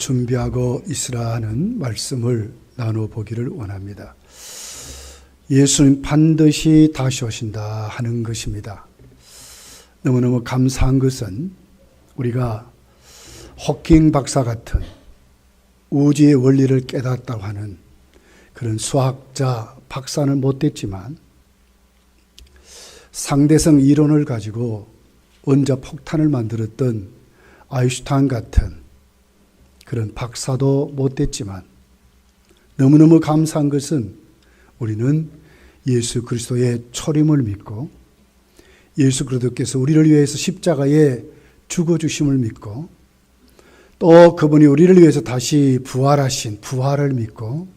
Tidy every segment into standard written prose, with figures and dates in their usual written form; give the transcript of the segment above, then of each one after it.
준비하고 있으라 하는 말씀을 나눠보기를 원합니다. 예수님 반드시 다시 오신다 하는 것입니다. 너무너무 감사한 것은 우리가 호킹 박사 같은 우주의 원리를 깨닫다고 하는 그런 수학자 박사는 못됐지만 상대성 이론을 가지고 원자 폭탄을 만들었던 아인슈타인 같은 그런 박사도 못됐지만 너무너무 감사한 것은 우리는 예수 그리스도의 초림을 믿고 예수 그리스도께서 우리를 위해서 십자가에 죽어주심을 믿고 또 그분이 우리를 위해서 다시 부활하신 부활을 믿고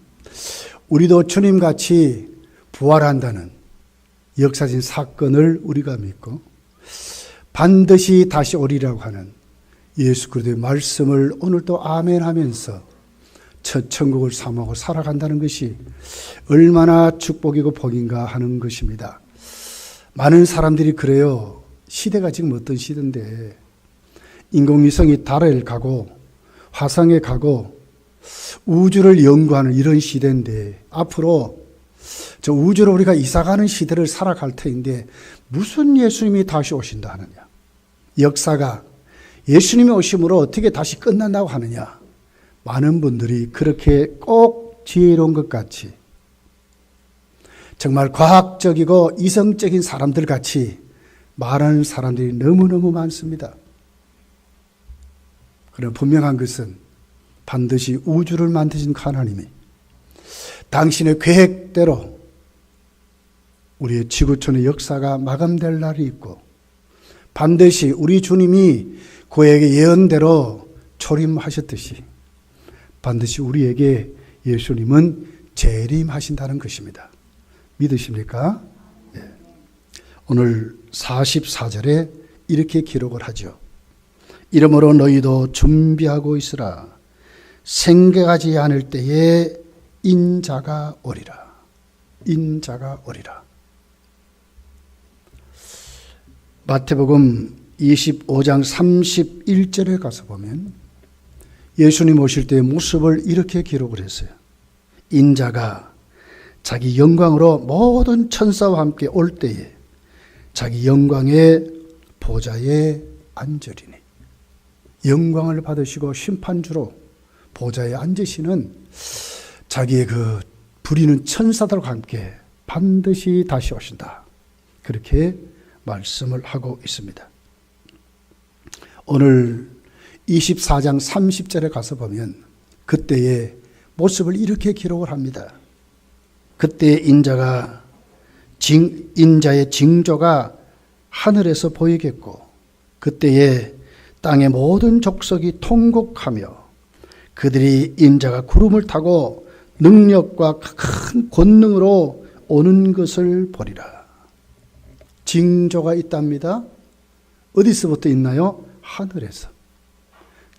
우리도 주님같이 부활한다는 역사적인 사건을 우리가 믿고 반드시 다시 오리라고 하는 예수 그리스도의 말씀을 오늘도 아멘 하면서 첫 천국을 사모하고 살아간다는 것이 얼마나 축복이고 복인가 하는 것입니다. 많은 사람들이 그래요. 시대가 지금 어떤 시대인데 인공위성이 달에 가고 화성에 가고 우주를 연구하는 이런 시대인데 앞으로 저 우주로 우리가 이사가는 시대를 살아갈 터인데 무슨 예수님이 다시 오신다 하느냐. 역사가 예수님이 오심으로 어떻게 다시 끝난다고 하느냐. 많은 분들이 그렇게 꼭 지혜로운 것 같이 정말 과학적이고 이성적인 사람들 같이 말하는 사람들이 너무너무 많습니다. 그러나 분명한 것은 반드시 우주를 만드신 하나님이 당신의 계획대로 우리의 지구촌의 역사가 마감될 날이 있고 반드시 우리 주님이 그에게 예언대로 초림하셨듯이 반드시 우리에게 예수님은 재림하신다는 것입니다. 믿으십니까? 네. 오늘 44절에 이렇게 기록을 하죠. 이러므로 너희도 준비하고 있으라. 생각하지 않을 때에 인자가 오리라. 인자가 오리라. 마태복음 25장 31절에 가서 보면 예수님 오실 때의 모습을 이렇게 기록을 했어요. 인자가 자기 영광으로 모든 천사와 함께 올 때에 자기 영광의 보좌에 앉으리니. 영광을 받으시고 심판주로 보좌에 앉으시는 자기의 그 부리는 천사들과 함께 반드시 다시 오신다. 그렇게 말씀을 하고 있습니다. 오늘 24장 30절에 가서 보면 그때의 모습을 이렇게 기록을 합니다. 그때 인자의 징조가 하늘에서 보이겠고 그때에 땅의 모든 족속이 통곡하며 그들이 인자가 구름을 타고 능력과 큰 권능으로 오는 것을 보리라. 징조가 있답니다. 어디서부터 있나요? 하늘에서.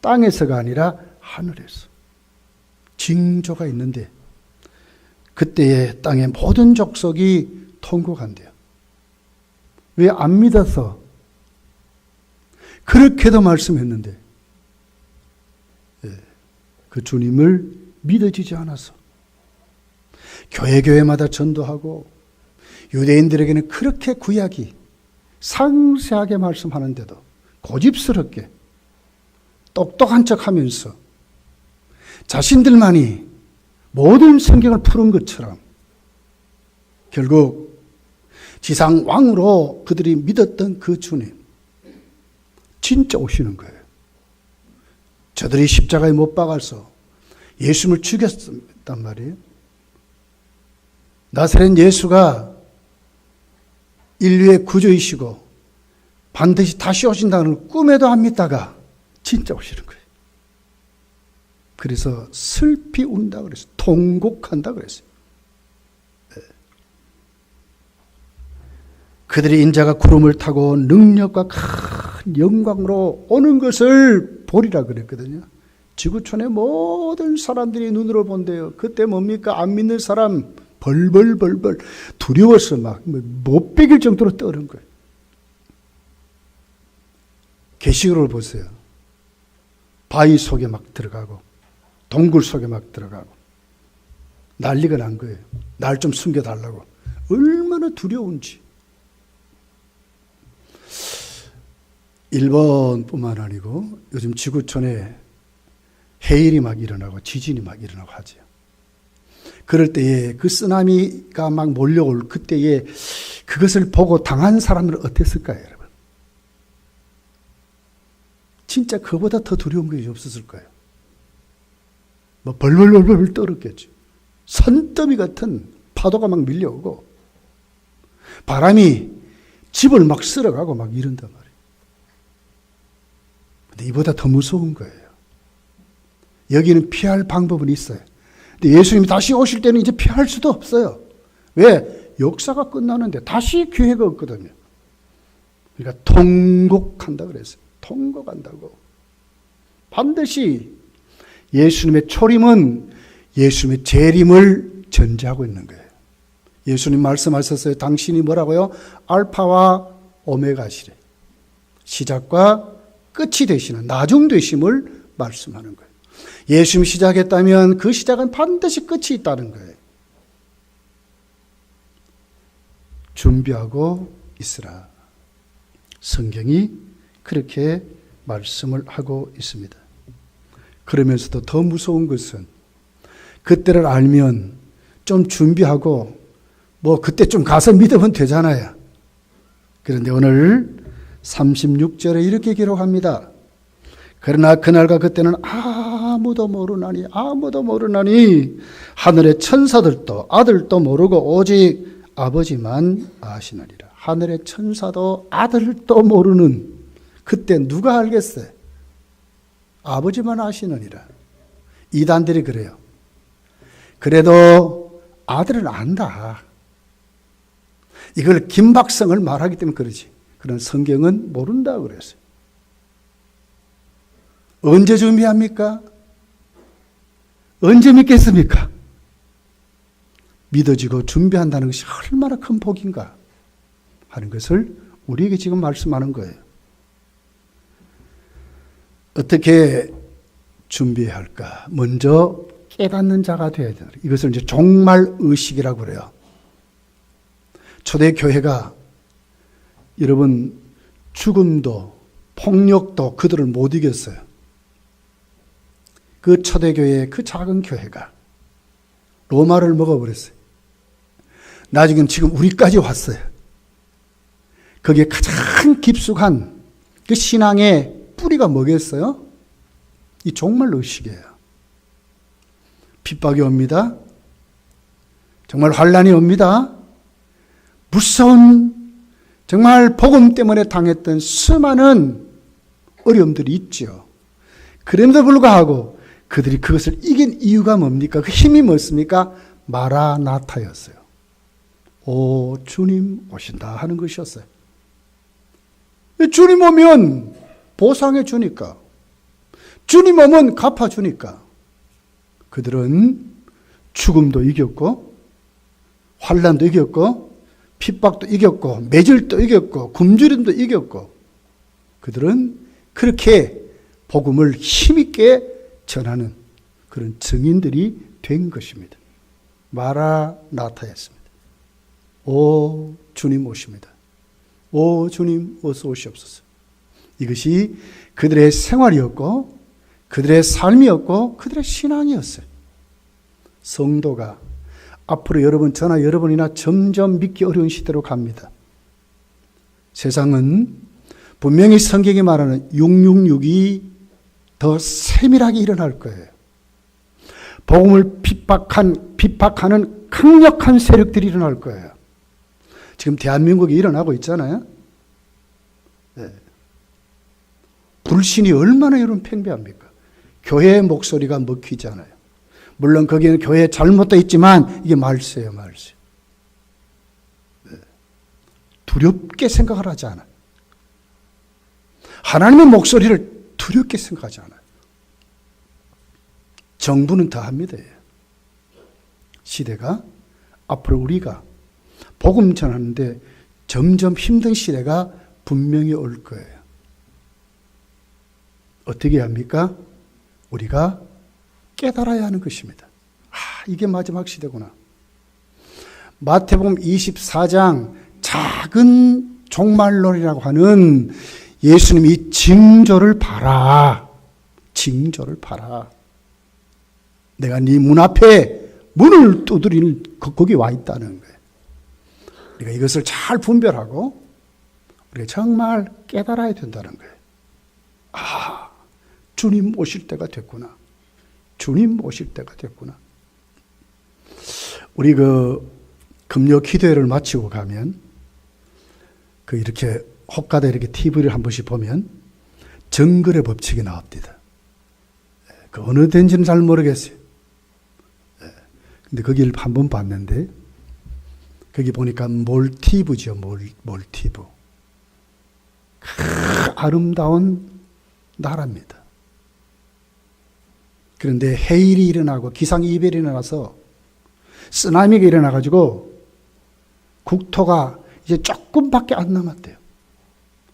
땅에서가 아니라 하늘에서. 징조가 있는데 그때에 땅의 모든 족속이 통곡한대요. 왜 안 믿어서? 그렇게도 말씀했는데 그 주님을 믿어지지 않아서 교회마다 전도하고 유대인들에게는 그렇게 구약이 상세하게 말씀하는데도 고집스럽게 똑똑한 척하면서 자신들만이 모든 성경을 푸는 것처럼 결국 지상 왕으로 그들이 믿었던 그 주님 진짜 오시는 거예요. 저들이 십자가에 못 박아서 예수님을 죽였단 말이에요. 나사렛 예수가 인류의 구주이시고 반드시 다시 오신다는 꿈에도 안 믿다가 진짜 오시는 거예요. 그래서 슬피 운다 그랬어요. 통곡한다 그랬어요. 그들이 인자가 구름을 타고 능력과 큰 영광으로 오는 것을 보리라 그랬거든요. 지구촌의 모든 사람들이 눈으로 본대요. 그때 뭡니까? 안 믿는 사람 벌벌 두려워서 막 못 베길 정도로 떠는 거예요. 계시록을 보세요. 바위 속에 막 들어가고 동굴 속에 막 들어가고 난리가 난 거예요. 날 좀 숨겨달라고. 얼마나 두려운지. 일본뿐만 아니고 요즘 지구촌에 해일이 막 일어나고 지진이 막 일어나고 하죠. 그럴 때에 그 쓰나미가 막 몰려올 그때에 그것을 보고 당한 사람들은 어땠을까요, 여러분? 진짜 그보다 더 두려운 것이 없었을 거예요. 뭐 벌벌벌벌 떨었겠죠. 산더미 같은 파도가 막 밀려오고 바람이 집을 막 쓸어가고 막 이런단 말이에요. 근데 이보다 더 무서운 거예요. 여기는 피할 방법은 있어요. 근데 예수님이 다시 오실 때는 이제 피할 수도 없어요. 왜? 역사가 끝나는데 다시 기회가 없거든요. 그러니까 통곡한다 그랬어요. 통곡한다고. 반드시 예수님의 초림은 예수님의 재림을 전제하고 있는 거예요. 예수님 말씀하셨어요. 당신이 뭐라고요? 알파와 오메가시래. 시작과 끝이 되시는 나중 되심을 말씀하는 거예요. 예수님 시작했다면 그 시작은 반드시 끝이 있다는 거예요. 준비하고 있으라. 성경이 그렇게 말씀을 하고 있습니다. 그러면서도 더 무서운 것은 그때를 알면 좀 준비하고 뭐 그때 좀 가서 믿으면 되잖아요. 그런데 오늘 36절에 이렇게 기록합니다. 그러나 그날과 그때는 아무도 모르나니 하늘의 천사들도 아들도 모르고 오직 아버지만 아시느니라. 하늘의 천사도 아들도 모르는 그때 누가 알겠어요? 아버지만 아시느니라. 이단들이 그래요. 그래도 아들은 안다. 이걸 김박성을 말하기 때문에 그러지. 그런 성경은 모른다 그랬어요. 언제 준비합니까? 언제 믿겠습니까? 믿어지고 준비한다는 것이 얼마나 큰 복인가 하는 것을 우리에게 지금 말씀하는 거예요. 어떻게 준비해야 할까? 먼저 깨닫는 자가 되어야 돼요. 이것을 이제 종말의식이라고 그래요. 초대교회가 여러분 죽음도 폭력도 그들을 못 이겼어요. 그 초대교회의 그 작은 교회가 로마를 먹어버렸어요. 나중에는 지금 우리까지 왔어요. 거기에 가장 깊숙한 그 신앙의 뿌리가 뭐겠어요? 이 종말의식이에요. 핍박이 옵니다. 정말 환난이 옵니다. 무서운 정말 복음 때문에 당했던 수많은 어려움들이 있죠. 그럼에도 불구하고 그들이 그것을 이긴 이유가 뭡니까? 그 힘이 뭐습니까? 마라나타였어요. 오 주님 오신다 하는 것이었어요. 주님 오면 보상해 주니까, 주님 오면 갚아 주니까 그들은 죽음도 이겼고 환난도 이겼고 핍박도 이겼고 매질도 이겼고 굶주림도 이겼고 그들은 그렇게 복음을 힘있게 전하는 그런 증인들이 된 것입니다. 마라나타였습니다. 오 주님 오십니다. 오 주님 어서 오시옵소서. 이것이 그들의 생활이었고 그들의 삶이었고 그들의 신앙이었어요. 성도가 앞으로 여러분 저나 여러분이나 점점 믿기 어려운 시대로 갑니다. 세상은 분명히 성경이 말하는 666이 더 세밀하게 일어날 거예요. 복음을 핍박하는 강력한 세력들이 일어날 거예요. 지금 대한민국에 일어나고 있잖아요. 네. 불신이 얼마나 여러분 팽배합니까? 교회의 목소리가 먹히지 않아요. 물론 거기는 교회에 잘못되어 있지만 이게 말세예요, 말세. 네. 두렵게 생각을 하지 않아요. 하나님의 목소리를 두렵게 생각하지 않아요. 정부는 더 합니다. 시대가 앞으로 우리가 복음 전하는데 점점 힘든 시대가 분명히 올 거예요. 어떻게 합니까? 우리가 깨달아야 하는 것입니다. 이게 마지막 시대구나. 마태복음 24장 작은 종말론이라고 하는 예수님이 징조를 봐라. 징조를 봐라. 내가 네 문 앞에 문을 두드리는 거기 와 있다는 거예요. 우리가 이것을 잘 분별하고 우리가 정말 깨달아야 된다는 거예요. 주님 오실 때가 됐구나. 주님 오실 때가 됐구나. 우리 금요 기도회를 마치고 가면 이렇게 혹가다 이렇게 TV를 한 번씩 보면 정글의 법칙이 나옵니다. 어느 데인지는 잘 모르겠어요. 근데 거기를 한 번 봤는데 거기 보니까 몰티브죠. 몰티브. 아름다운 나라입니다. 그런데 해일이 일어나고 기상이변이 일어나서 쓰나미가 일어나가지고 국토가 이제 조금밖에 안 남았대요.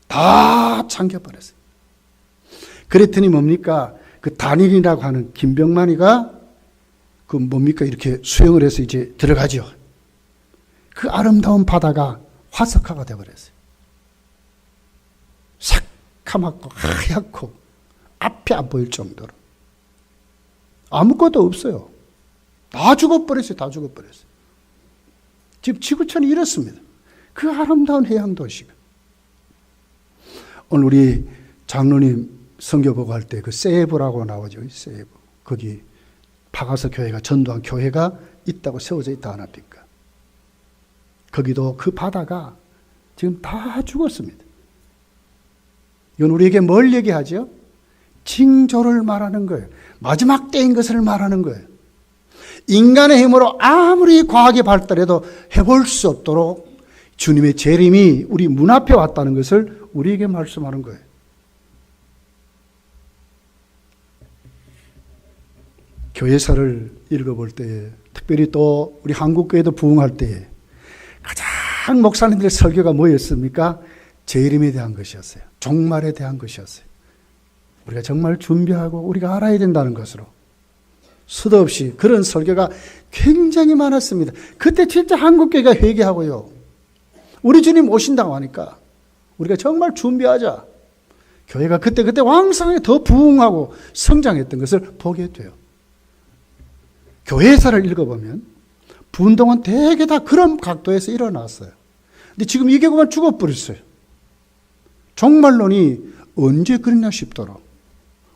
다 잠겨버렸어요. 그랬더니 뭡니까? 단일이라고 하는 김병만이가 이렇게 수영을 해서 이제 들어가죠. 그 아름다운 바다가 화석화가 되어버렸어요. 새카맣고 하얗고 앞이 안 보일 정도로. 아무것도 없어요. 다 죽어버렸어요. 다 죽어버렸어요. 지금 지구촌이 이렇습니다. 그 아름다운 해양 도시가. 오늘 우리 장로님 선교 보고 할 때 세부라고 나오죠. 세부. 거기 박아서 교회가 전도한 교회가 있다고 세워져 있다 하나입니까? 거기도 그 바다가 지금 다 죽었습니다. 이건 우리에게 뭘 얘기하죠? 징조를 말하는 거예요. 마지막 때인 것을 말하는 거예요. 인간의 힘으로 아무리 과학이 발달해도 해볼 수 없도록 주님의 재림이 우리 문 앞에 왔다는 것을 우리에게 말씀하는 거예요. 교회사를 읽어볼 때에, 특별히 또 우리 한국교회도 부흥할 때에 가장 목사님들의 설교가 뭐였습니까? 재림에 대한 것이었어요. 종말에 대한 것이었어요. 우리가 정말 준비하고 우리가 알아야 된다는 것으로 수도 없이 그런 설교가 굉장히 많았습니다. 그때 진짜 한국교회가 회개하고요. 우리 주님 오신다고 하니까 우리가 정말 준비하자. 교회가 그때 왕성하게 더 부흥하고 성장했던 것을 보게 돼요. 교회사를 읽어보면 분동은 대개 다 그런 각도에서 일어났어요. 근데 지금 이 교회만 죽어버렸어요. 종말론이 언제 그랬나 싶도록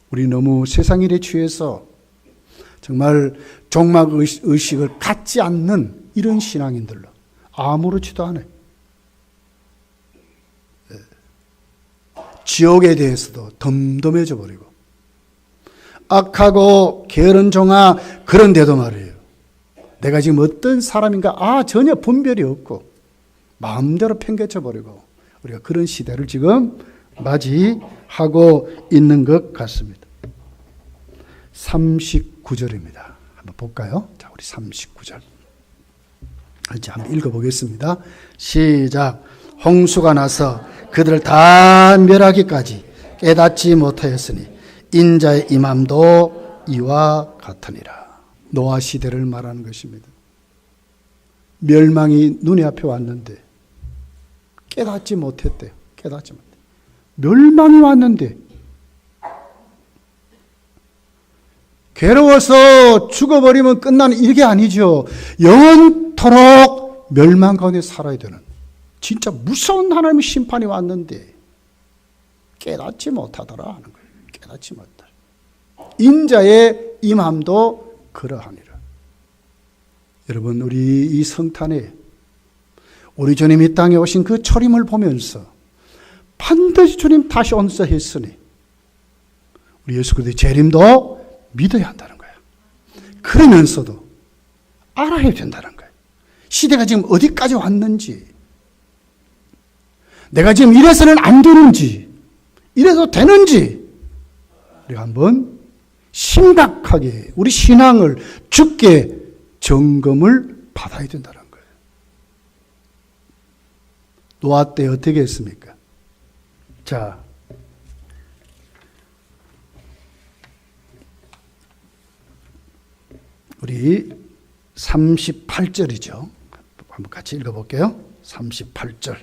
우리 너무 세상 일에 취해서 정말 종말 의식을 갖지 않는 이런 신앙인들로 아무렇지도 않아요. 지옥에 대해서도 덤덤해져 버리고 악하고 게으른 종아 그런데도 말이에요. 내가 지금 어떤 사람인가 전혀 분별이 없고 마음대로 팽개쳐 버리고 우리가 그런 시대를 지금 맞이하고 있는 것 같습니다. 39절입니다. 한번 볼까요? 자, 우리 39절. 이제 한번 읽어보겠습니다. 시작. 홍수가 나서 그들을 다 멸하기까지 깨닫지 못하였으니 인자의 임함도 이와 같으니라. 노아 시대를 말하는 것입니다. 멸망이 눈에 앞에 왔는데 깨닫지 못했대요. 깨닫지 못해. 멸망이 왔는데 괴로워서 죽어버리면 끝나는 이게 아니죠. 영원토록 멸망 가운데 살아야 되는 진짜 무서운 하나님의 심판이 왔는데 깨닫지 못하더라 하는 거예요. 깨닫지 못하더라. 인자의 임함도 그러하니라. 여러분, 우리 이 성탄에 우리 주님 이 땅에 오신 그 초림을 보면서 반드시 주님 다시 온다 했으니 우리 예수 그리스도의 재림도 믿어야 한다는 거예요. 그러면서도 알아야 된다는 거예요. 시대가 지금 어디까지 왔는지, 내가 지금 이래서는 안 되는지, 이래서 되는지 우리가 한번 심각하게 우리 신앙을 주께 점검을 받아야 된다는 거예요. 노아 때 어떻게 했습니까? 자, 우리 38절이죠. 한번 같이 읽어볼게요. 38절.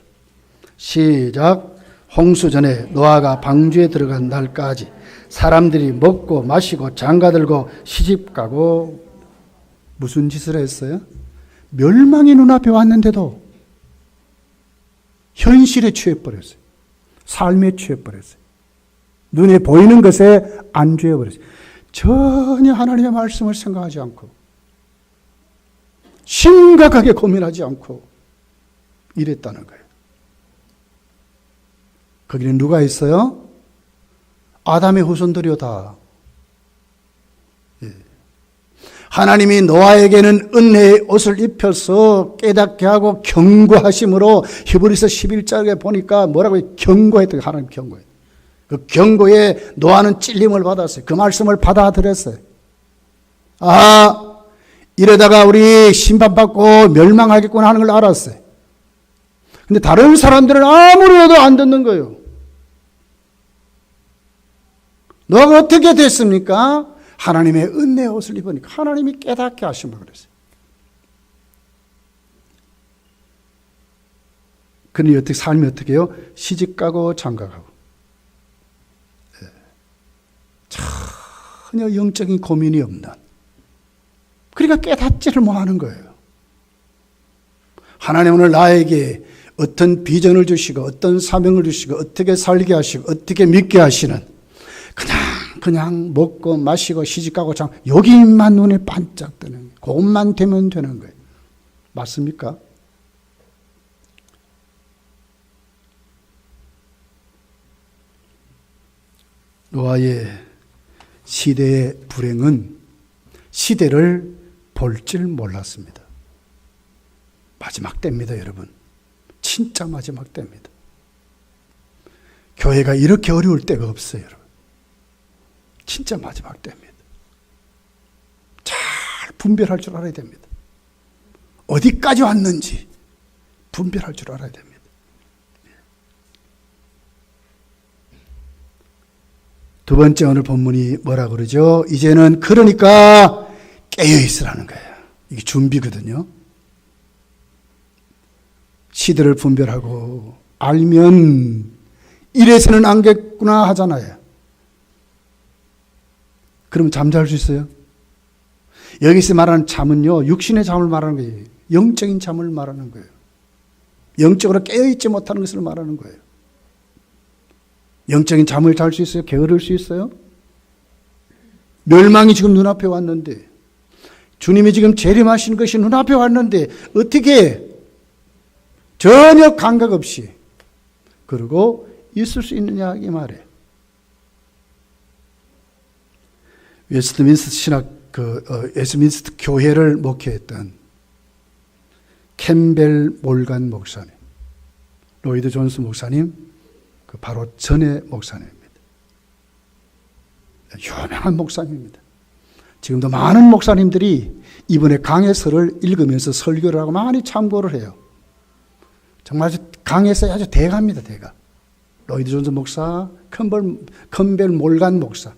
시작. 홍수전에 노아가 방주에 들어간 날까지 사람들이 먹고 마시고 장가들고 시집가고 무슨 짓을 했어요? 멸망이 눈앞에 왔는데도 현실에 취해버렸어요. 삶에 취해버렸어요. 눈에 보이는 것에 안주해버렸어요. 전혀 하나님의 말씀을 생각하지 않고 심각하게 고민하지 않고 이랬다는 거예요. 거기는 누가 있어요? 아담의 후손들이요 다. 예. 하나님이 노아에게는 은혜의 옷을 입혀서 깨닫게 하고 경고하심으로 히브리서 11장에 보니까 뭐라고 해요? 경고했대요. 하나님 경고했대요. 그 경고에 노아는 찔림을 받았어요. 그 말씀을 받아들였어요. 아, 이러다가 우리 심판받고 멸망하겠구나 하는 걸 알았어요. 근데 다른 사람들은 아무리 해도 안 듣는 거예요. 노아가 어떻게 됐습니까? 하나님의 은혜의 옷을 입으니까 하나님이 깨닫게 하심을 그랬어요. 그러니 어떻게 삶이 어떻게 해요? 시집가고 장가가고 전혀 영적인 고민이 없는, 그러니까 깨닫지를 못하는 거예요. 하나님 오늘 나에게 어떤 비전을 주시고 어떤 사명을 주시고 어떻게 살게 하시고 어떻게 믿게 하시는, 그냥 먹고 마시고 시집가고 장 여기만 눈에 반짝 뜨는 거예요. 그것만 되면 되는 거예요. 맞습니까? 노아의 시대의 불행은 시대를 볼 줄 몰랐습니다. 마지막 때입니다, 여러분. 진짜 마지막 때입니다. 교회가 이렇게 어려울 때가 없어요, 여러분. 진짜 마지막 때입니다. 잘 분별할 줄 알아야 됩니다. 어디까지 왔는지 분별할 줄 알아야 됩니다. 두 번째 오늘 본문이 뭐라 그러죠? 이제는 그러니까 깨어있으라는 거예요. 이게 준비거든요. 시대를 분별하고 알면 이래서는 안 겠구나 하잖아요. 그럼 잠잘 수 있어요? 여기서 말하는 잠은요, 육신의 잠을 말하는 거예요. 영적인 잠을 말하는 거예요. 영적으로 깨어있지 못하는 것을 말하는 거예요. 영적인 잠을 잘 수 있어요? 게으를 수 있어요? 멸망이 지금 눈앞에 왔는데, 주님이 지금 재림하시는 것이 눈앞에 왔는데 어떻게 전혀 감각 없이 그리고 있을 수 있느냐 이 말이에요. 웨스트민스터 교회를 목회했던 캠벨 몰간 목사님, 로이드 존스 목사님, 그 바로 전에 목사님입니다. 유명한 목사님입니다. 지금도 많은 목사님들이 이번에 강해서를 읽으면서 설교를 하고 많이 참고를 해요. 정말 강해서 아주 대가입니다, 대가. 로이드 존스 목사, 캠벨 몰간 목사,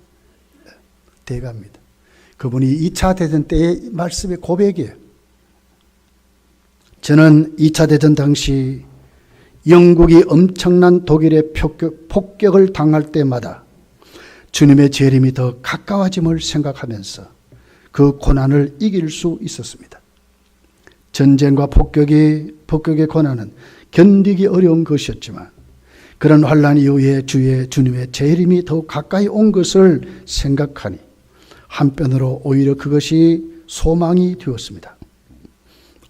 대가입니다. 그분이 2차 대전 때의 말씀의 고백이에요. 저는 2차 대전 당시 영국이 엄청난 독일의 폭격을 당할 때마다 주님의 재림이 더 가까워짐을 생각하면서 그 고난을 이길 수 있었습니다. 전쟁과 폭격의 고난은 견디기 어려운 것이었지만 그런 환난 이후에 주님의 재림이 더 가까이 온 것을 생각하니 한편으로 오히려 그것이 소망이 되었습니다.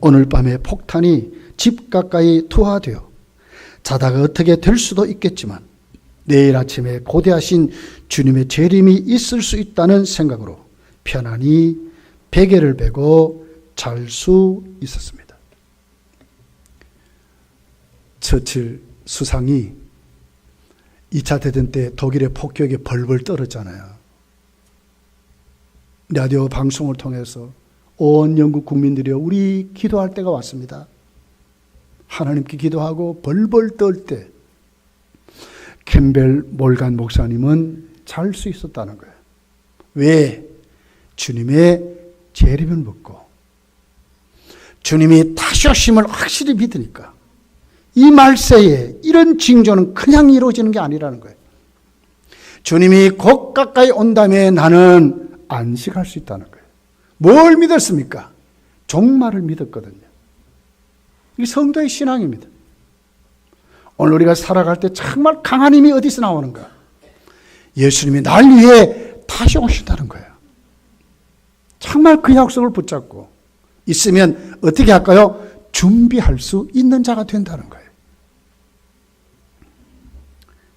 오늘 밤에 폭탄이 집 가까이 투하되어 자다가 어떻게 될 수도 있겠지만 내일 아침에 고대하신 주님의 재림이 있을 수 있다는 생각으로 편안히 베개를 베고 잘 수 있었습니다. 처칠 수상이 2차 대전 때 독일의 폭격에 벌벌 떨었잖아요. 라디오 방송을 통해서 온 영국 국민들이여 우리 기도할 때가 왔습니다. 하나님께 기도하고 벌벌 떨 때 캠벨 몰간 목사님은 잘 수 있었다는 거예요. 왜? 주님의 재림을 믿고 주님이 다시 오심을 확실히 믿으니까 이 말세에 이런 징조는 그냥 이루어지는 게 아니라는 거예요. 주님이 곧 가까이 온다음에 나는 안식할 수 있다는 거예요. 뭘 믿었습니까? 종말을 믿었거든요. 이게 성도의 신앙입니다. 오늘 우리가 살아갈 때 정말 강한 힘이 어디서 나오는가? 예수님이 날 위해 다시 오신다는 거예요. 정말 그 약속을 붙잡고 있으면 어떻게 할까요? 준비할 수 있는 자가 된다는 거예요.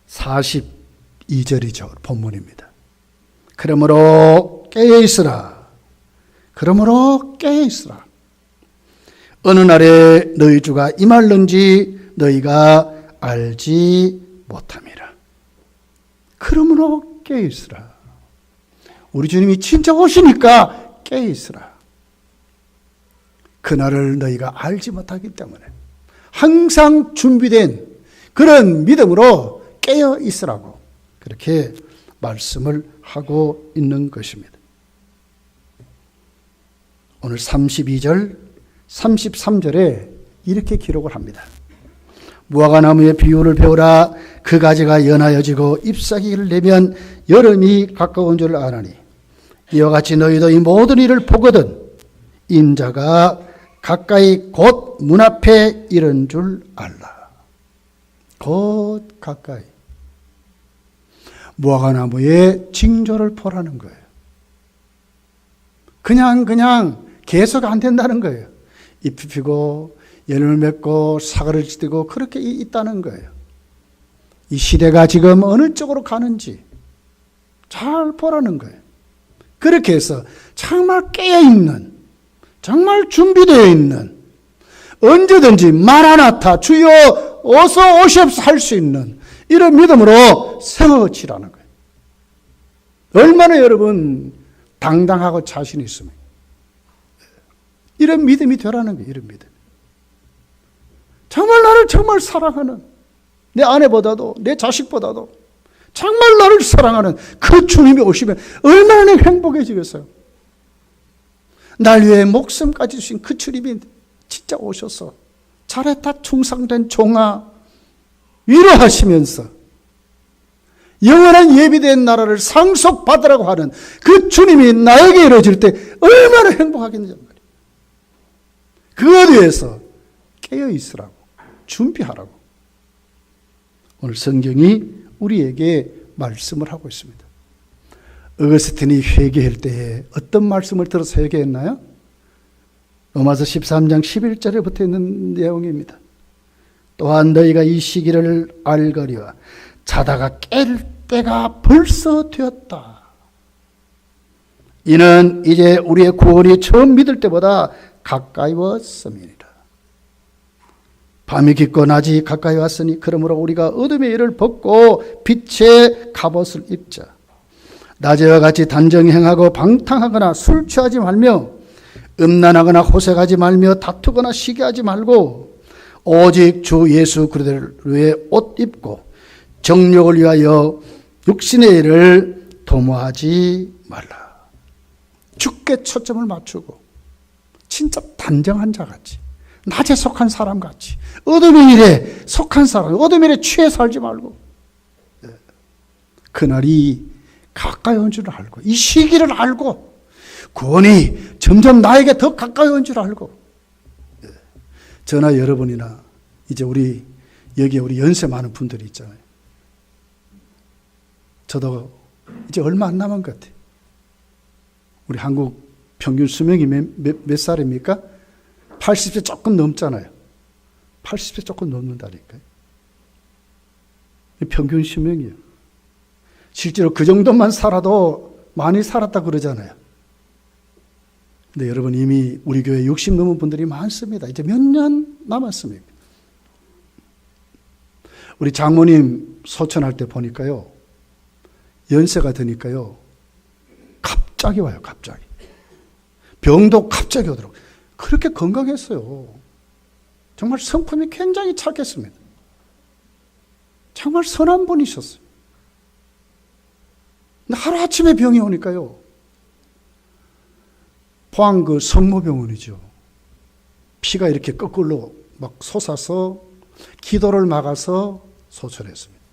42절이죠. 본문입니다. 그러므로 깨어있으라. 그러므로 깨어있으라. 어느 날에 너희 주가 임할는지 너희가 알지 못함이라. 그러므로 깨어있으라. 우리 주님이 진짜 오시니까 깨어있으라. 그날을 너희가 알지 못하기 때문에 항상 준비된 그런 믿음으로 깨어있으라고 그렇게 말씀을 하고 있는 것입니다. 오늘 32절, 33절에 이렇게 기록을 합니다. 무화과나무의 비유를 배우라. 그 가지가 연하여지고 잎사귀를 내면 여름이 가까운 줄 아나니 이와 같이 너희도 이 모든 일을 보거든 인자가 가까이 곧 문 앞에 이른 줄 알라. 곧 가까이. 무화과나무의 징조를 보라는 거예요. 그냥 계속 안 된다는 거예요. 잎이 피고 열매를 맺고 사과를 찌고 그렇게 있다는 거예요. 이 시대가 지금 어느 쪽으로 가는지 잘 보라는 거예요. 그렇게 해서 정말 깨어있는, 정말 준비되어 있는, 언제든지 마라나타 주여 어서 오시옵소서 할 수 있는 이런 믿음으로 세워지라는 거예요. 얼마나 여러분 당당하고 자신 있으면 이런 믿음이 되라는 거예요. 이런 믿음. 정말 나를 정말 사랑하는 내 아내보다도 내 자식보다도 정말 나를 사랑하는 그 주님이 오시면 얼마나 행복해지겠어요. 날 위해 목숨까지 주신 그 주님이 진짜 오셔서 잘했다 충성된 종아 위로하시면서 영원한 예비된 나라를 상속받으라고 하는 그 주님이 나에게 이루어질 때 얼마나 행복하겠는지 말이에요. 그것 위해서 깨어있으라고 준비하라고 오늘 성경이 우리에게 말씀을 하고 있습니다. 어거스틴이 회개할 때에 어떤 말씀을 들어서 회개했나요? 로마서 13장 11절에 붙어 있는 내용입니다. 또한 너희가 이 시기를 알거리와 자다가 깰 때가 벌써 되었다. 이는 이제 우리의 구원이 처음 믿을 때보다 가까이 왔음이니라. 밤이 깊고 낮이 가까이 왔으니 그러므로 우리가 어둠의 일을 벗고 빛의 갑옷을 입자. 낮에와 같이 단정히 행하고 방탕하거나 술 취하지 말며 음란하거나 호색하지 말며 다투거나 시기하지 말고 오직 주 예수 그리스도를 위해 옷 입고 정욕을 위하여 육신의 일을 도모하지 말라. 주께 초점을 맞추고 진짜 단정한 자같이 낮에 속한 사람같이 어둠의 일에 속한 사람, 어둠의 일에 취해 살지 말고 그날이 가까이 온 줄 알고 이 시기를 알고 구원이 점점 나에게 더 가까이 온 줄 알고 저나 여러분이나 이제 우리 여기에 우리 연세 많은 분들이 있잖아요. 저도 이제 얼마 안 남은 것 같아요. 우리 한국 평균 수명이 몇 살입니까? 80세 조금 넘잖아요. 80세 조금 넘는다니까요. 평균 수명이에요. 실제로 그 정도만 살아도 많이 살았다 그러잖아요. 근데 여러분 이미 우리 교회 60 넘은 분들이 많습니다. 이제 몇 년 남았습니다. 우리 장모님 소천할 때 보니까요. 연세가 드니까요. 갑자기 와요. 갑자기. 병도 갑자기 오더라고요. 그렇게 건강했어요. 정말 성품이 굉장히 착했습니다. 정말 선한 분이셨어요. 근데 하루아침에 병이 오니까요. 포항 그 성모병원이죠. 피가 이렇게 거꾸로 막 솟아서 기도를 막아서 소천했습니다.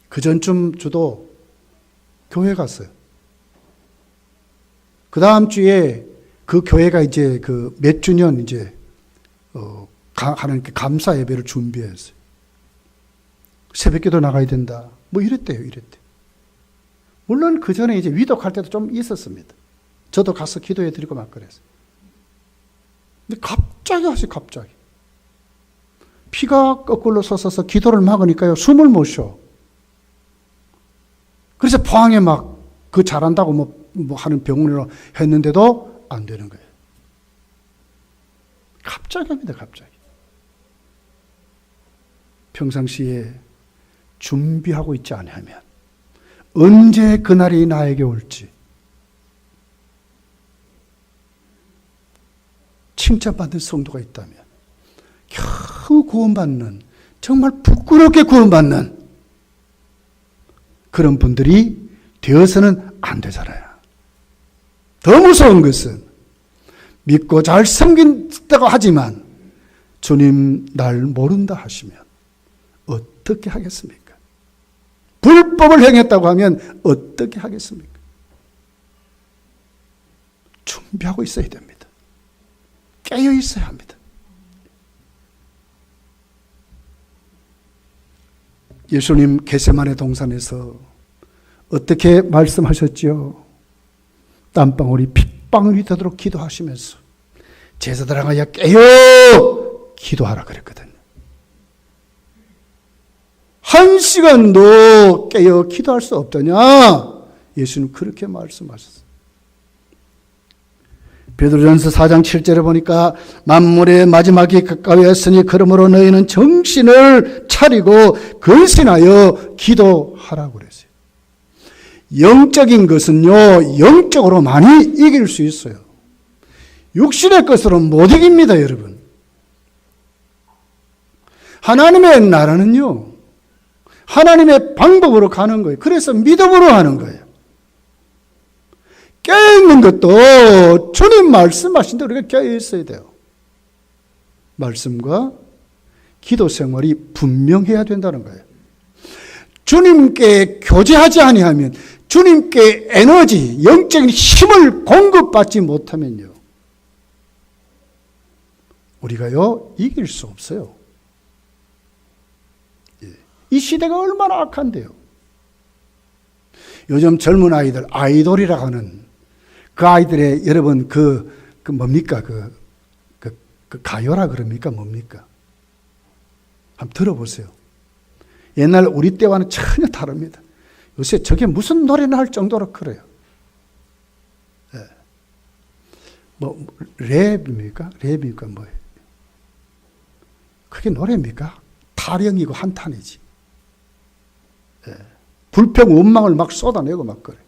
그 전쯤 저도 교회 갔어요. 그 다음 주에 그 교회가 이제 그 몇 주년 이제 하는 감사 예배를 준비했어요. 새벽기도 나가야 된다. 뭐 이랬대요. 물론 그 전에 이제 위독할 때도 좀 있었습니다. 저도 가서 기도해 드리고 막 그랬어요. 근데 갑자기 하세요. 갑자기. 피가 거꾸로 솟아서 기도를 막으니까요. 숨을 못 쉬어. 그래서 포항에 막 그 잘한다고 뭐 하는 병원으로 했는데도 안 되는 거예요. 갑자기 합니다. 갑자기. 평상시에 준비하고 있지 않으면 언제 그날이 나에게 올지 칭찬받는 성도가 있다면 겨우 구원받는, 정말 부끄럽게 구원받는 그런 분들이 되어서는 안 되잖아요. 더 무서운 것은 믿고 잘 섬긴다고 하지만 주님 날 모른다 하시면 어떻게 하겠습니까? 불법을 행했다고 하면 어떻게 하겠습니까? 준비하고 있어야 됩니다. 깨어 있어야 합니다. 예수님 겟세마네 동산에서 어떻게 말씀하셨지요? 땀방울이 핏방울이 되도록 기도하시면서 제자들 향하여 깨어 기도하라 그랬거든요. 1시간도 깨어 기도할 수 없더냐? 예수님 그렇게 말씀하셨어요. 베드로전서 4장 7절에 보니까 만물의 마지막이 가까이 왔으니 그러므로 너희는 정신을 차리고 근신하여 기도하라고 그랬어요. 영적인 것은요, 영적으로 많이 이길 수 있어요. 육신의 것으로 못 이깁니다, 여러분. 하나님의 나라는요, 하나님의 방법으로 가는 거예요. 그래서 믿음으로 하는 거예요. 깨어있는 것도 주님 말씀하신 대로 우리가 깨어있어야 돼요. 말씀과 기도 생활이 분명해야 된다는 거예요. 주님께 교제하지 아니하면, 주님께 에너지, 영적인 힘을 공급받지 못하면요, 우리가요 이길 수 없어요. 이 시대가 얼마나 악한데요. 요즘 젊은 아이들, 아이돌이라고 하는 그 아이들의 여러분 뭡니까? 그 가요라 그럽니까? 뭡니까? 한번 들어보세요. 옛날 우리 때와는 전혀 다릅니다. 요새 저게 무슨 노래나 할 정도로 그래요. 네. 뭐 랩입니까? 랩입니까? 뭐예요? 그게 노래입니까? 타령이고 한탄이지. 네. 불평 원망을 막 쏟아내고 막 그래.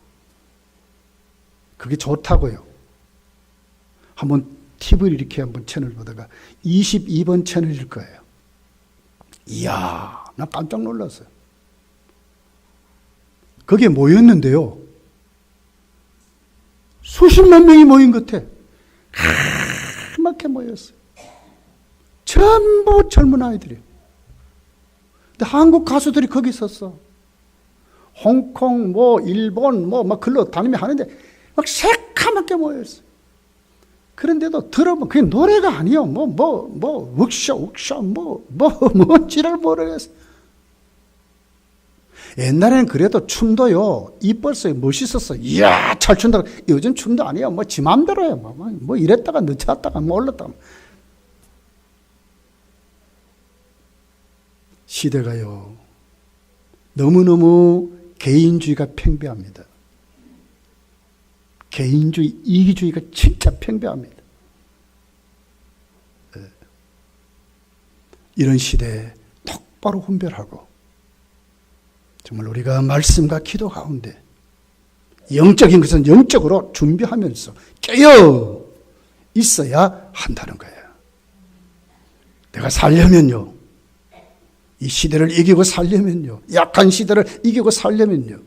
그게 좋다고요. 한번 TV를 이렇게 한번 채널 보다가 22번 채널일 거예요. 이야, 나 깜짝 놀랐어요. 거기에 모였는데요, 수십만 명이 모인 것 같아. 하맣게 모였어요. 전부 젊은 아이들이에요. 근데 한국 가수들이 거기 있었어. 홍콩, 일본, 막 글로 다니며 하는데 막 새카맣게 모였어요. 그런데도 들어보면 그게 노래가 아니요. 웍쇼, 뭔지를 모르겠어요. 옛날에는 그래도 춤도요, 이뻤어요. 멋있었어요. 이야, 잘 춘다. 요즘 춤도 아니에요. 지 맘대로 해요. 뭐 이랬다가 늦췄다가 올랐다가. 시대가요, 너무너무 개인주의가 팽배합니다. 개인주의, 이기주의가 진짜 팽배합니다. 이런 시대에 똑바로 분별하고 정말 우리가 말씀과 기도 가운데 영적인 것은 영적으로 준비하면서 깨어 있어야 한다는 거예요. 내가 살려면요, 이 시대를 이기고 살려면요, 약한 시대를 이기고 살려면요,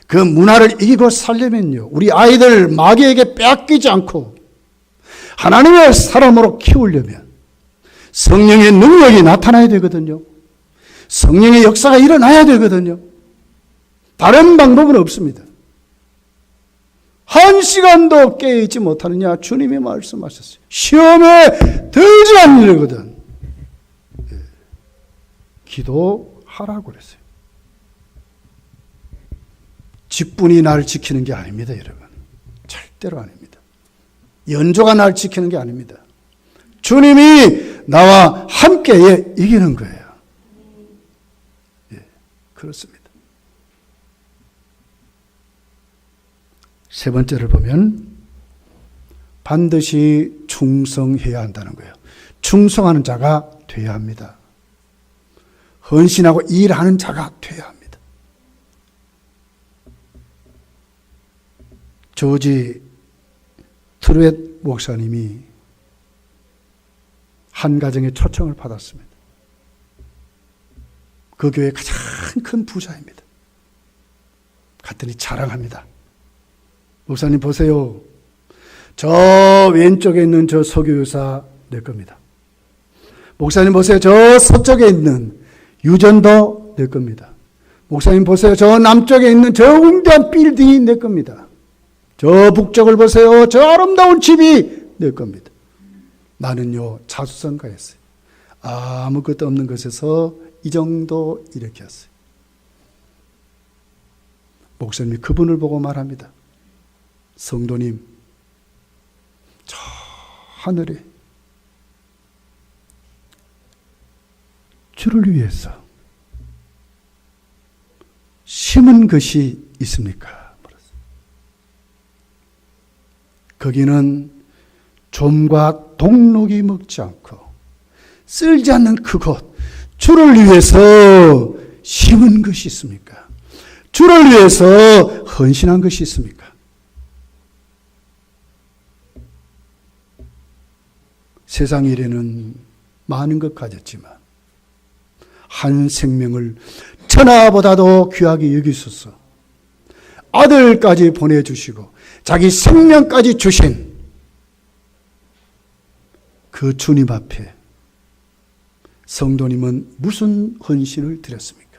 그 문화를 이기고 살려면요, 우리 아이들 마귀에게 빼앗기지 않고 하나님의 사람으로 키우려면 성령의 능력이 나타나야 되거든요. 성령의 역사가 일어나야 되거든요. 다른 방법은 없습니다. 한 시간도 깨어있지 못하느냐, 주님이 말씀하셨어요. 시험에 들지 않으려거든 기도하라고 그랬어요. 직분이 날 지키는 게 아닙니다, 여러분. 절대로 아닙니다. 연조가 날 지키는 게 아닙니다. 주님이 나와 함께 이기는 거예요. 예, 그렇습니다. 세 번째를 보면 반드시 충성해야 한다는 거예요. 충성하는 자가 돼야 합니다. 헌신하고 일하는 자가 돼야 합니다. 조지 트루엣 목사님이 한 가정에 초청을 받았습니다. 그 교회의 가장 큰 부자입니다. 갔더니 자랑합니다. 목사님 보세요. 저 왼쪽에 있는 저 석유유사 내 겁니다. 목사님 보세요. 저 서쪽에 있는 유전도 내 겁니다. 목사님 보세요. 저 남쪽에 있는 저 웅대한 빌딩이 내 겁니다. 저 북쪽을 보세요. 저 아름다운 집이 내 겁니다. 나는요, 자수성가했어요. 아무것도 없는 것에서 이 정도 일으켰어요. 목사님이 그분을 보고 말합니다. 성도님, 저 하늘에 주를 위해서 심은 것이 있습니까? 거기는 좀과 동록이 먹지 않고 쓸지 않는 그곳, 주를 위해서 심은 것이 있습니까? 주를 위해서 헌신한 것이 있습니까? 세상 일에는 많은 것 가졌지만 한 생명을 천하보다도 귀하게 여기소서 아들까지 보내주시고 자기 생명까지 주신 그 주님 앞에 성도님은 무슨 헌신을 드렸습니까?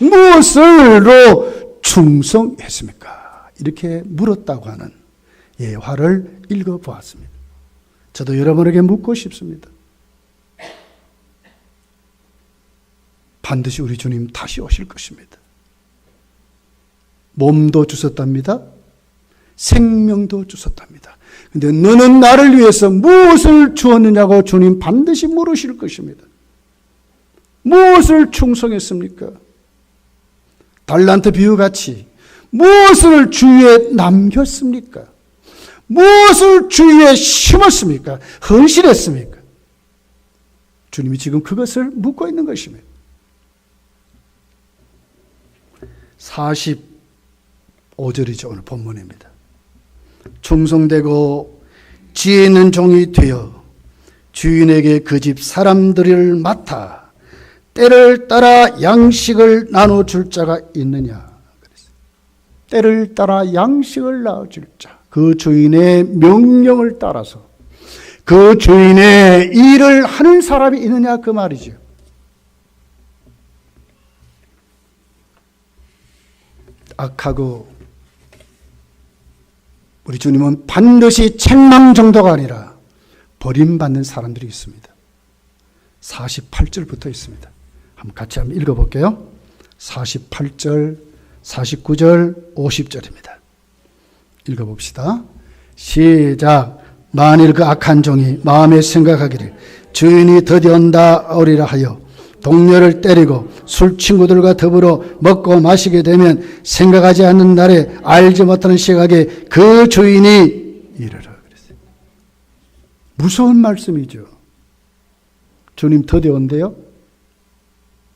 무엇으로 충성했습니까? 이렇게 물었다고 하는 예화를 읽어보았습니다. 저도 여러분에게 묻고 싶습니다. 반드시 우리 주님 다시 오실 것입니다. 몸도 주셨답니다. 생명도 주셨답니다. 근데 너는 나를 위해서 무엇을 주었느냐고 주님 반드시 물으실 것입니다. 무엇을 충성했습니까? 달란트 비유같이 무엇을 주위에 남겼습니까? 무엇을 주위에 심었습니까? 헌신했습니까? 주님이 지금 그것을 묻고 있는 것입니다. 45절이죠. 오늘 본문입니다. 충성되고 지혜 있는 종이 되어 주인에게 그 집 사람들을 맡아 때를 따라 양식을 나눠줄 자가 있느냐. 때를 따라 양식을 나눠줄 자. 그 주인의 명령을 따라서 그 주인의 일을 하는 사람이 있느냐 그 말이죠. 악하고 우리 주님은 반드시 책망 정도가 아니라 버림받는 사람들이 있습니다. 48절부터 있습니다. 같이 한번 읽어볼게요. 48절, 49절, 50절입니다. 읽어봅시다. 시작. 만일 그 악한 종이 마음에 생각하기를 주인이 드디어 온다오리라 하여 동료를 때리고 술 친구들과 더불어 먹고 마시게 되면 생각하지 않는 날에 알지 못하는 시각에 그 주인이 이르라 그랬어요. 무서운 말씀이죠. 주님 드디어 온대요.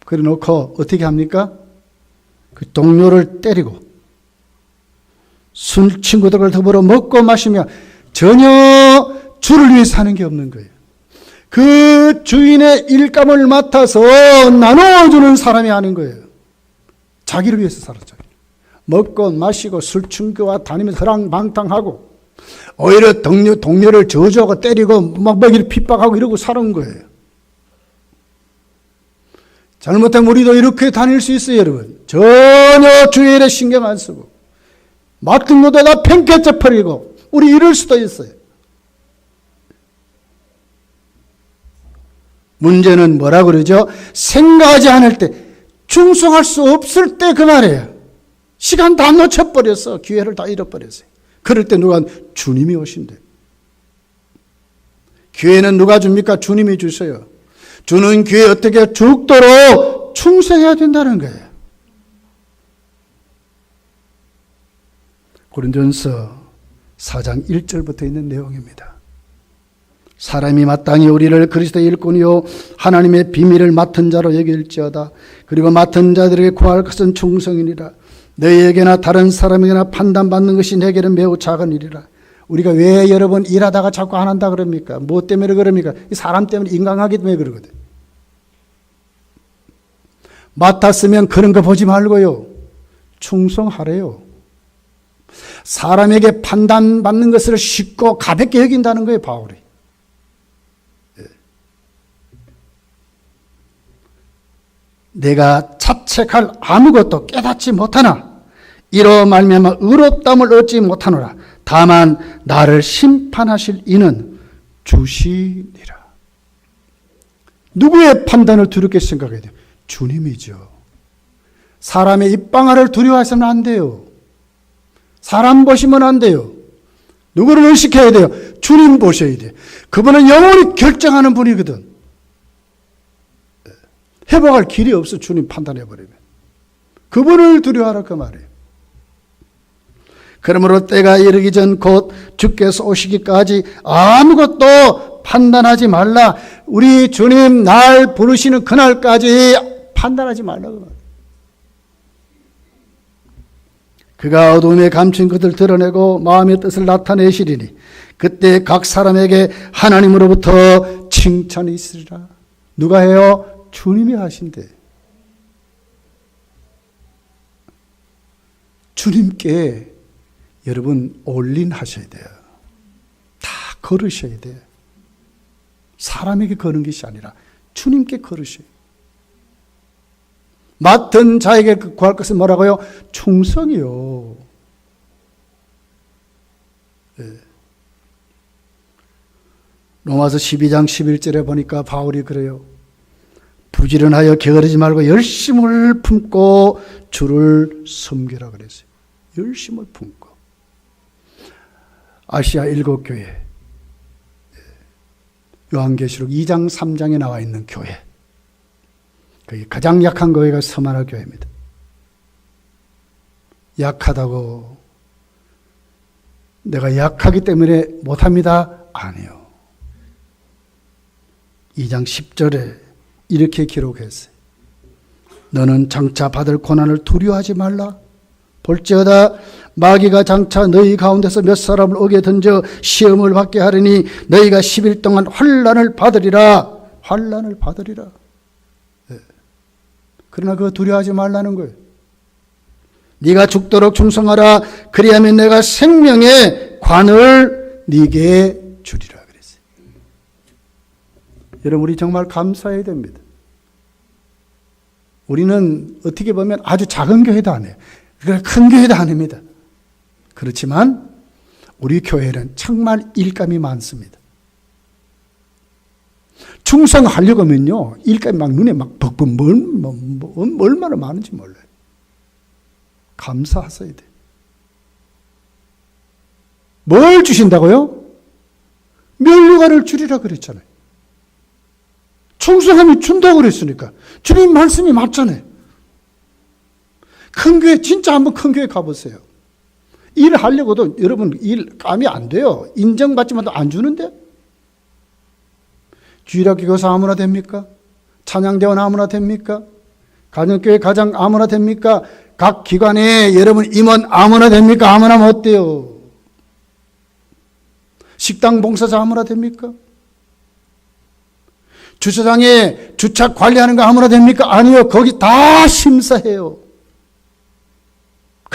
그래 놓고 어떻게 합니까? 그 동료를 때리고 술 친구들과 더불어 먹고 마시며 전혀 주를 위해서 하는 게 없는 거예요. 그 주인의 일감을 맡아서 나눠주는 사람이 하는 거예요. 자기를 위해서 살았죠. 먹고 마시고 술충교와 다니면서 허랑방탕하고 오히려 동료를 저주하고 때리고 막 먹이를 핍박하고 이러고 사는 거예요. 잘못하면 우리도 이렇게 다닐 수 있어요, 여러분. 전혀 주의 일에 신경 안 쓰고 맡은 것도 다 팽개쳐 버리고 우리 이럴 수도 있어요. 문제는 뭐라 그러죠? 생각하지 않을 때, 충성할 수 없을 때 그 말이에요. 시간 다 놓쳐버렸어. 기회를 다 잃어버렸어요. 그럴 때 누가? 주님이 오신대. 기회는 누가 줍니까? 주님이 주셔요. 주는 기회 어떻게 죽도록 충성해야 된다는 거예요. 고린도전서 4장 1절부터 있는 내용입니다. 사람이 마땅히 우리를 그리스도의 일꾼이요 하나님의 비밀을 맡은 자로 여길지어다. 그리고 맡은 자들에게 구할 것은 충성이니라. 너희에게나 다른 사람에게나 판단받는 것이 내게는 매우 작은 일이라. 우리가 왜 여러분 일하다가 자꾸 안 한다 그럽니까? 뭐 때문에 그럽니까? 사람 때문에, 인간하기 때문에 그러거든. 맡았으면 그런 거 보지 말고요, 충성하래요. 사람에게 판단받는 것을 쉽고 가볍게 여긴다는 거예요, 바울이. 내가 자책할 아무것도 깨닫지 못하나 이로 말미암아 의롭다함을 얻지 못하노라. 다만 나를 심판하실 이는 주시니라. 누구의 판단을 두렵게 생각해야 돼요? 주님이죠. 사람의 입방아를 두려워해서는 안 돼요. 사람 보시면 안 돼요. 누구를 의식해야 돼요? 주님 보셔야 돼요. 그분은 영원히 결정하는 분이거든. 회복할 길이 없어, 주님 판단해버리면. 그분을 두려워하라 그 말이에요. 그러므로 때가 이르기 전 곧 주께서 오시기까지 아무것도 판단하지 말라. 우리 주님 날 부르시는 그날까지 판단하지 말라고. 그가 어둠에 감춘 것을 드러내고 마음의 뜻을 나타내시리니 그때 각 사람에게 하나님으로부터 칭찬이 있으리라. 누가 해요? 주님이 하신대. 주님께 여러분 올인하셔야 돼요. 다 걸으셔야 돼요. 사람에게 거는 것이 아니라 주님께 걸으셔야 돼요. 맡은 자에게 구할 것은 뭐라고요? 충성이요. 네. 로마서 12장 11절에 보니까 바울이 그래요. 부지런하여 게으르지 말고 열심을 품고 주를 섬기라 그랬어요. 열심을 품고. 아시아 7교회, 요한계시록 2장 3장에 나와 있는 교회, 거기 가장 약한 교회가 서마나 교회입니다. 약하다고 내가 약하기 때문에 못합니다? 아니요. 2장 10절에 이렇게 기록했어요. 너는 장차 받을 고난을 두려워하지 말라. 볼지어다 마귀가 장차 너희 가운데서 몇 사람을 오게 던져 시험을 받게 하리니 너희가 10일 동안 환난을 받으리라. 환난을 받으리라. 네. 그러나 그거 두려워하지 말라는 거예요. 네가 죽도록 충성하라. 그리하면 내가 생명의 관을 네게 주리라. 여러분, 우리 정말 감사해야 됩니다. 우리는 어떻게 보면 아주 작은 교회도 아니에요. 큰 교회도 아닙니다. 그렇지만 우리 교회는 정말 일감이 많습니다. 충성하려고 하면요, 일감이 막 눈에 막 벅벅 얼마나 많은지 몰라요. 감사하셔야 돼요. 뭘 주신다고요? 면류관을 주리라 그랬잖아요. 충성하면 준다고 그랬으니까. 주님 말씀이 맞잖아요. 큰 교회, 진짜 한번 큰 교회 가보세요. 일하려고도 여러분 일 감이 안 돼요. 인정받지만 안 주는데? 주일학교 교사 아무나 됩니까? 찬양대원 아무나 됩니까? 가정교회 가장 아무나 됩니까? 각 기관에 여러분 임원 아무나 됩니까? 아무나 못 돼요. 식당 봉사자 아무나 됩니까? 주차장에 주차 관리하는 거 아무나 됩니까? 아니요. 거기 다 심사해요.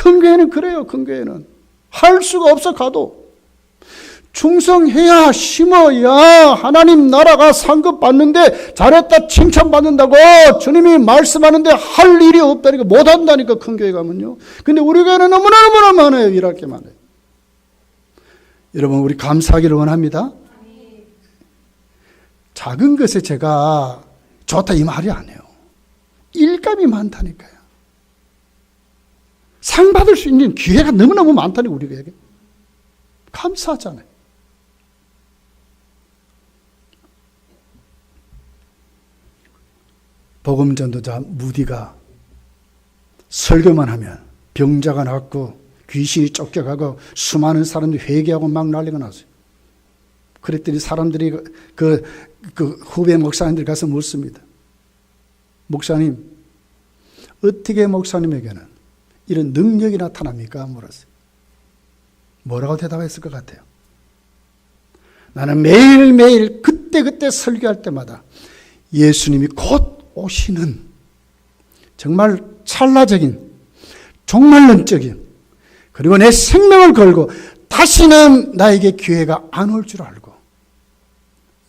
큰 교회는 그래요. 큰 교회는 할 수가 없어. 가도 충성해야 심어야 하나님 나라가 상급 받는데 잘했다 칭찬받는다고 주님이 말씀하는데 할 일이 없다니까, 못한다니까. 큰 교회 가면요. 근데 우리 교회는 너무나 많아요. 일할 게 많아요. 여러분, 우리 감사하기를 원합니다. 작은 것에 제가 좋다 이 말이 아니에요. 일감이 많다니까요. 상 받을 수 있는 기회가 너무너무 많다니까. 우리 교회에 감사하잖아요. 복음전도자 무디가 설교만 하면 병자가 낫고 귀신이 쫓겨가고 수많은 사람들이 회개하고 막 난리가 났어요. 그랬더니 사람들이 그 후배 목사님들 가서 묻습니다. 목사님, 어떻게 목사님에게는 이런 능력이 나타납니까? 물었어요. 뭐라고 대답했을 것 같아요? 나는 매일매일 그때그때 설교할 때마다 예수님이 곧 오시는 정말 찰나적인, 종말론적인, 그리고 내 생명을 걸고 다시는 나에게 기회가 안 올 줄 알고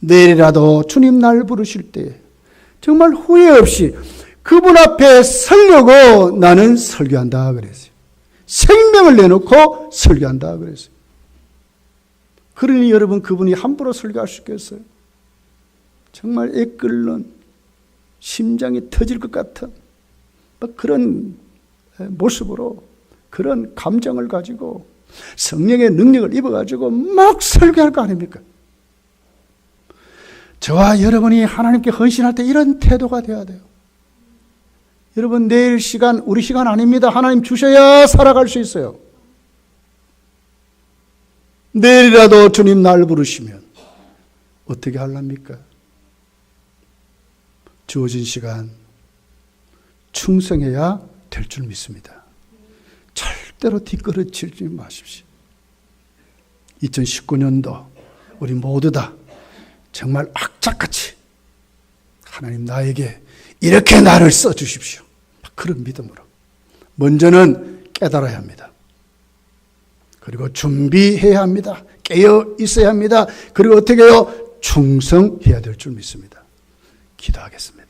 내일이라도 주님 날 부르실 때 정말 후회 없이 그분 앞에 서려고 나는 설교한다 그랬어요. 생명을 내놓고 설교한다 그랬어요. 그러니 여러분, 그분이 함부로 설교할 수 있겠어요? 정말 애끓는 심장이 터질 것 같은 그런 모습으로, 그런 감정을 가지고 성령의 능력을 입어가지고 막 설교할 거 아닙니까? 저와 여러분이 하나님께 헌신할 때 이런 태도가 돼야 돼요. 여러분, 내일 시간 우리 시간 아닙니다. 하나님 주셔야 살아갈 수 있어요. 내일이라도 주님 날 부르시면 어떻게 하랍니까? 주어진 시간 충성해야 될 줄 믿습니다. 절대로 뒷걸음치지 마십시오. 2019년도 우리 모두 다 정말 악착같이 하나님 나에게 이렇게 나를 써주십시오. 그런 믿음으로 먼저는 깨달아야 합니다. 그리고 준비해야 합니다. 깨어 있어야 합니다. 그리고 어떻게 해요? 충성해야 될 줄 믿습니다. 기도하겠습니다.